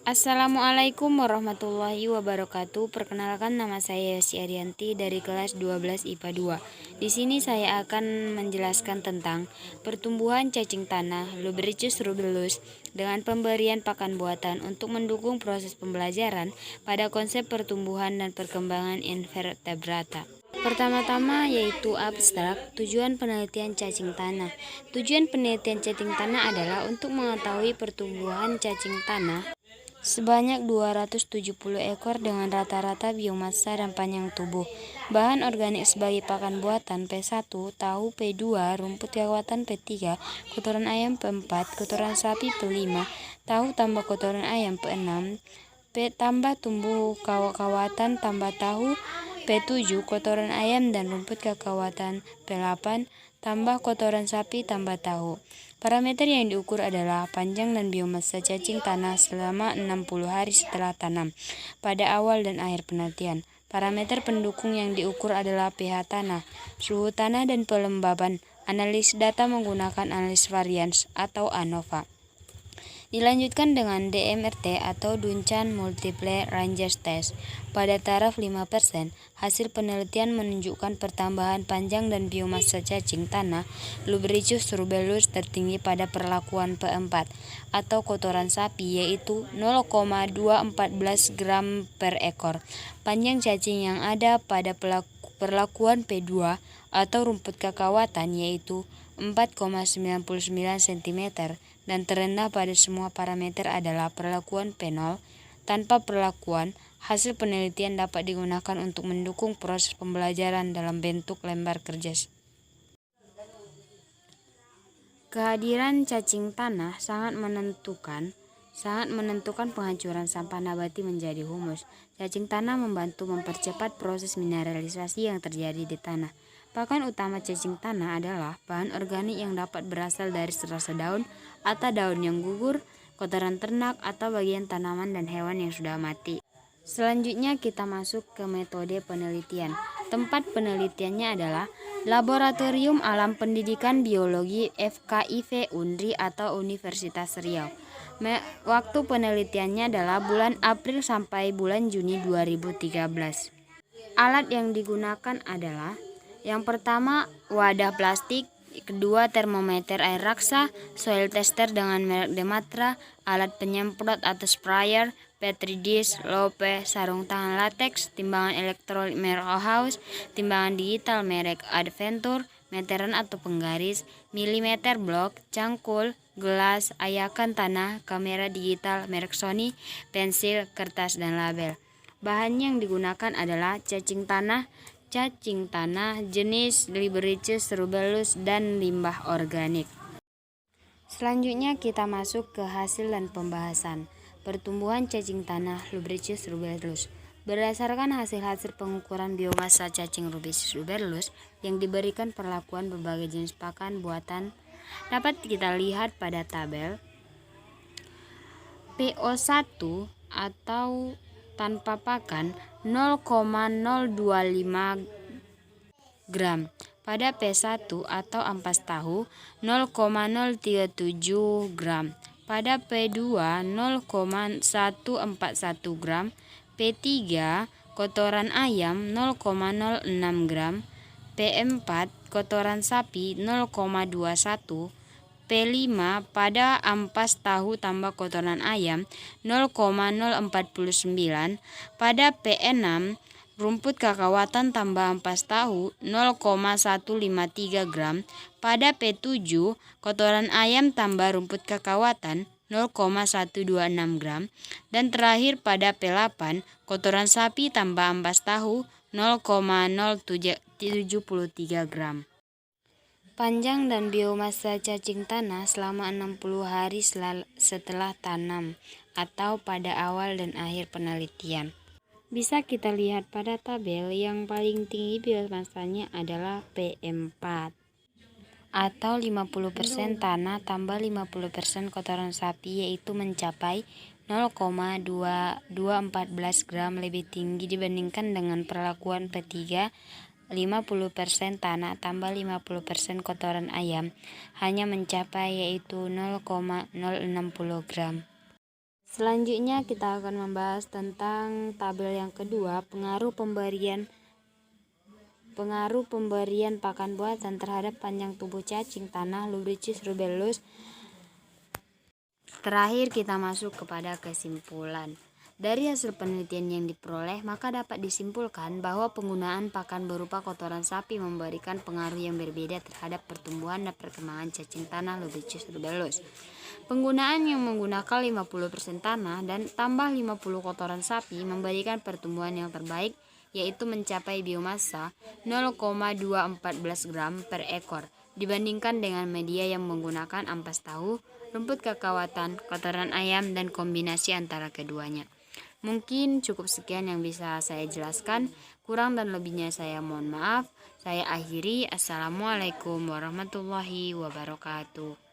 Assalamualaikum warahmatullahi wabarakatuh. Perkenalkan, nama saya Yosi Arianti dari kelas 12 IPA 2. Di sini saya akan menjelaskan tentang pertumbuhan cacing tanah Lubricus rubellus dengan pemberian pakan buatan untuk mendukung proses pembelajaran pada konsep pertumbuhan dan perkembangan invertebrata. Pertama-tama yaitu abstrak, tujuan penelitian cacing tanah. Tujuan penelitian cacing tanah adalah untuk mengetahui pertumbuhan cacing tanah sebanyak 270 ekor dengan rata-rata biomassa dan panjang tubuh. Bahan organik sebagai pakan buatan P1, tahu P2, rumput kekuatan P3, kotoran ayam P4, kotoran sapi P5, tahu tambah kotoran ayam P6, P tambah tumbuh kawatan tambah tahu P7, kotoran ayam dan rumput kekuatan P8, tambah kotoran sapi tambah tahu. Parameter yang diukur adalah panjang dan biomassa cacing tanah selama 60 hari setelah tanam pada awal dan akhir penelitian. Parameter pendukung yang diukur adalah pH tanah, suhu tanah, dan pelembaban. Analisis data menggunakan analisis varians atau ANOVA. Dilanjutkan dengan DMRT atau Duncan Multiple Ranges Test. Pada taraf 5%, hasil penelitian menunjukkan pertambahan panjang dan biomassa cacing tanah Lubricus rubellus tertinggi pada perlakuan P4 atau kotoran sapi, yaitu 0,214 gram per ekor. Panjang cacing yang ada pada perlakuan P2 atau rumput kekawatan yaitu 4,99 cm, dan terendah pada semua parameter adalah perlakuan P0. Tanpa perlakuan, hasil penelitian dapat digunakan untuk mendukung proses pembelajaran dalam bentuk lembar kerja. Kehadiran cacing tanah sangat menentukan penghancuran sampah nabati menjadi humus. Cacing tanah membantu mempercepat proses mineralisasi yang terjadi di tanah. Pakan utama cacing tanah adalah bahan organik yang dapat berasal dari serasa daun atau daun yang gugur, kotoran ternak, atau bagian tanaman dan hewan yang sudah mati. Selanjutnya kita masuk ke metode penelitian. Tempat penelitiannya adalah Laboratorium Alam Pendidikan Biologi FKIP Unri atau Universitas Riau. Waktu penelitiannya adalah bulan April sampai bulan Juni 2013. Alat yang digunakan adalah yang pertama wadah plastik, kedua termometer air raksa, soil tester dengan merek Dematra, alat penyemprot atau sprayer, petri dish, lope, sarung tangan latex, timbangan elektrolit merek House, timbangan digital merek Adventure, meteran atau penggaris, milimeter blok, cangkul, gelas, ayakan tanah, kamera digital merek Sony, pensil, kertas, dan label. Bahan yang digunakan adalah cacing tanah jenis Lubricus rubellus dan limbah organik. Selanjutnya kita masuk ke hasil dan pembahasan. Pertumbuhan cacing tanah Lubricus rubellus. Berdasarkan hasil-hasil pengukuran biomassa cacing Lubricus rubellus yang diberikan perlakuan berbagai jenis pakan buatan dapat kita lihat pada tabel. PO1 atau tanpa pakan 0,025 gram. Pada P1 atau ampas tahu 0,037 gram. Pada P2 0,141 gram. P3 kotoran ayam 0,06 gram. P4 kotoran sapi 0,21. P5 pada ampas tahu tambah kotoran ayam 0,049. Pada P6 rumput kekawatan tambah ampas tahu 0,153 gram. Pada P7 kotoran ayam tambah rumput kekawatan 0,126 gram. Dan terakhir pada P8 kotoran sapi tambah ampas tahu 0,073 gram. Panjang dan biomassa cacing tanah selama 60 hari setelah tanam atau pada awal dan akhir penelitian. Bisa kita lihat pada tabel yang paling tinggi biomassanya adalah P4 atau 50% tanah tambah 50% kotoran sapi, yaitu mencapai 0,2214 gram lebih tinggi dibandingkan dengan perlakuan P3 50% tanah tambah 50% kotoran ayam hanya mencapai yaitu 0,060 gram. Selanjutnya kita akan membahas tentang tabel yang kedua, pengaruh pemberian pakan buatan terhadap panjang tubuh cacing tanah Lubricis rubellus. Terakhir kita masuk kepada kesimpulan. Dari hasil penelitian yang diperoleh, maka dapat disimpulkan bahwa penggunaan pakan berupa kotoran sapi memberikan pengaruh yang berbeda terhadap pertumbuhan dan perkembangan cacing tanah Lubricis rubellus. Penggunaan yang menggunakan 50% tanah dan tambah 50 kotoran sapi memberikan pertumbuhan yang terbaik, yaitu mencapai biomasa 0,214 gram per ekor dibandingkan dengan media yang menggunakan ampas tahu, rumput kakawatan, kotoran ayam, dan kombinasi antara keduanya. Mungkin cukup sekian yang bisa saya jelaskan. Kurang dan lebihnya saya mohon maaf. Saya akhiri. Assalamualaikum warahmatullahi wabarakatuh.